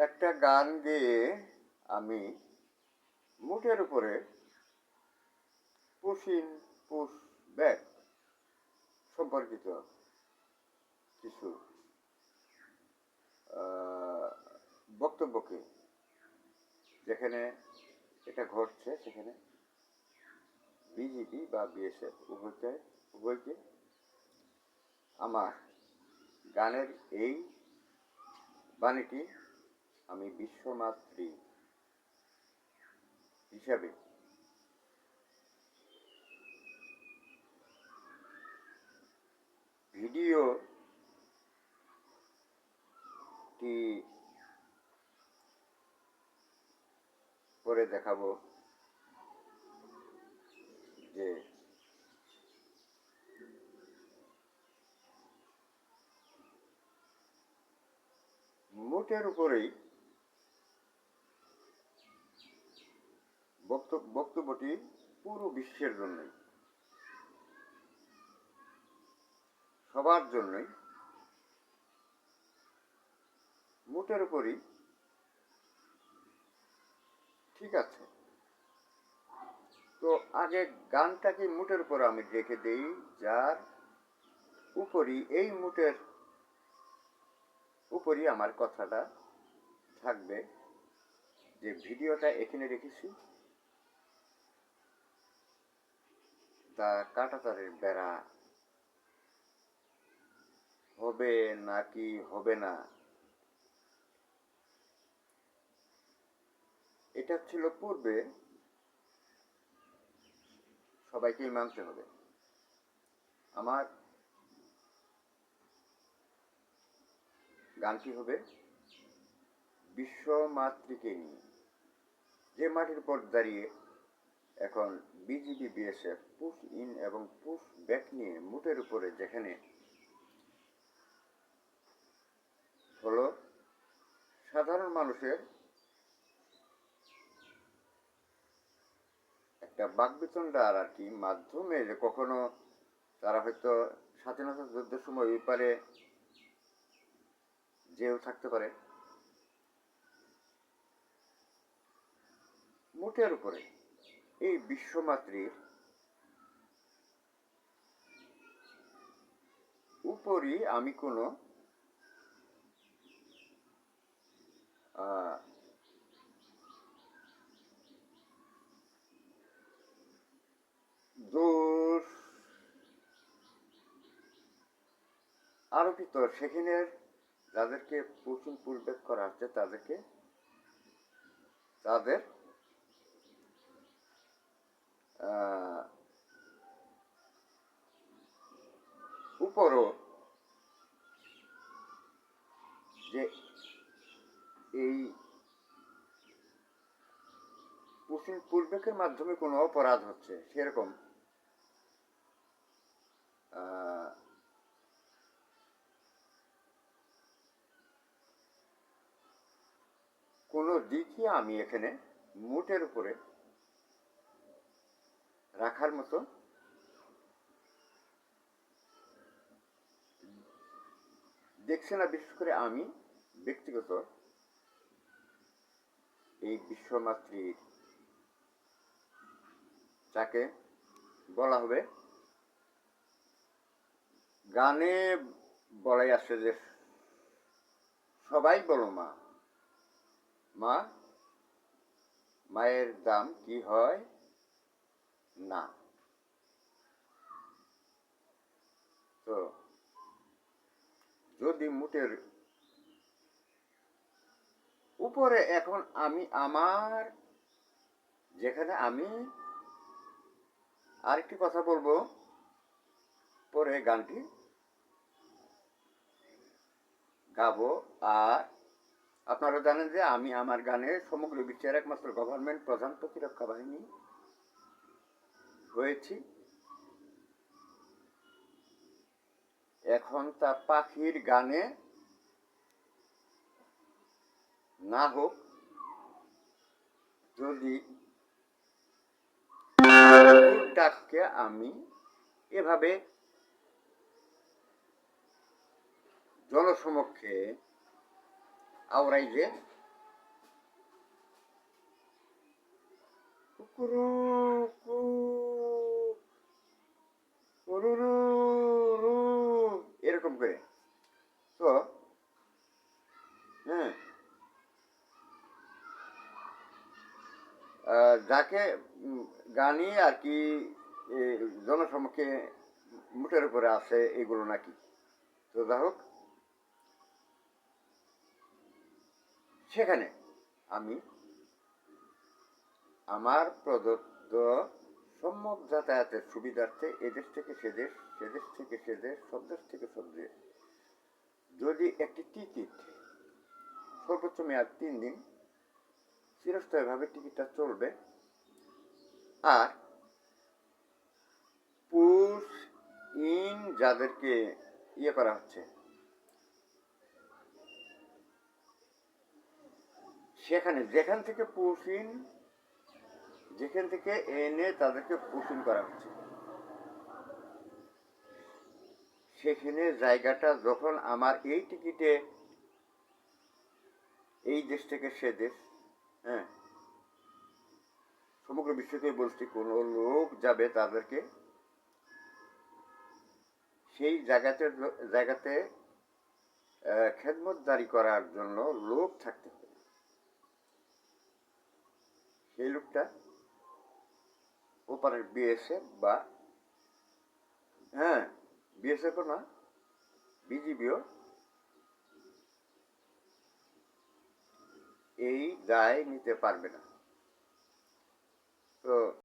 একটা গান গেয়ে আমি মুঠের উপরে পুশ ইন পুশ ব্যাক সম্পর্কিত কিছু বক্তব্যকে, যেখানে এটা ঘটছে সেখানে বিজিবি বা বিএসএফ উভয়কে আমার গানের এই বাণীটি আমি বিশ্বমাতৃ হিসাবে ভিডিওটি করে দেখাবো যে মুঠের উপরেই বক্তব্যটি পুরো বিশ্বের জন্যই, সবার জন্যই মুঠের উপরই ঠিক আছে। তো আগে গানটাকে মুঠের উপর আমি রেখে দেই, যার উপরই এই মুঠের উপরই আমার কথাটা থাকবে। যে ভিডিওটা এখানে রেখেছি, তা কাঁটাতারের বেড়া হবে নাকি হবে না, এটা ছিল পূর্বে, সবাইকেই মানতে হবে। আমার গানটি হবে বিশ্বমাতৃকে নিয়ে, যে মাটির উপর দাঁড়িয়ে এখন বিজিবি বিএসএফ পুশ ইন এবং পুশ ব্যাক নিয়ে মুঠের উপরে যেখানে হলো সাধারণ মানুষের একটা বাকবিতণ্ডার আর কি মাধ্যমে, যে কখনো তারা হয়তো স্বাধীনতা যুদ্ধের সময় ওই পারে যেও থাকতে পারে, মুঠের উপরে এই বিশ্বমাতৃর উপরই আমি কোনো দোষ আরোপিত, সেখানে যাদেরকে প্রচুর পুলব্যাক করা হচ্ছে তাদেরকে তাদের উপরও যে এই পুলব্যাকের মাধ্যমে কোনো অপরাধ হচ্ছে সেরকম কোনো দিকই আমি এখানে মুঠের উপরে রাখার মতো দেখছি না। বিশেষ করে আমি ব্যক্তিগত এই বিশ্বমাতৃর, যাকে বলা হবে, গানে বলাই আসছে যে সবাই বলো মা, মা, মায়ের দাম কি হয় না। তো যদি মুঠের উপরে এখন আমি আমার, যেখানে আমি আরেকটি কথা বলবো পরে গানটি গাবো। আর আপনারা জানেন যে আমি আমার গানে সমগ্র বিশ্বের একমাত্র গভর্নমেন্ট প্রধান প্রতিরক্ষা বাহিনী হয়েছি। এখন তা পাখির গানে না হোক, যদি ডাককে আমি এভাবে জনসমক্ষে আওড়াই যে কুরু কু কুরুরু রু এরকম করে। তো হ্যাঁ, যাকে গানই আর কি এ, জনসমক্ষে মুঠের উপরে আছে এগুলো নাকি। তো যাই হোক, সেখানে আমি আমার প্রদত্ত সম্যক যাতায়াতের সুবিধার্থে এদেশ থেকে সেদেশ, সেদেশ থেকে সেদেশ, সব দেশ থেকে সব দেশ যদি একটি টিকিট সর্বোচ্চ মেয়াদ 3 দিন চিরস্থায়ীভাবে টিকিটটা চলবে। আর পুশ ইন যাদেরকে ইয়ে করা হচ্ছে সেখানে যেখান থেকে পুশ ইন, যেখান থেকে এনে তাদেরকে পুশ ইন করা হচ্ছে সেখানে জায়গাটা যখন আমার এই টিকিটে এই দেশ থেকে সে দেশ, হ্যাঁ, সমগ্র বিশ্বকে বলছি, কোনো লোক যাবে তাদেরকে সেই জায়গাতে খেদমতদারি করার জন্য লোক থাকতে হবে। সেই লোকটা ওপারের বিএসএফ বা, হ্যাঁ, বিএসএফ না, বিজিবিও এই দায় নিতে পারবে না। তো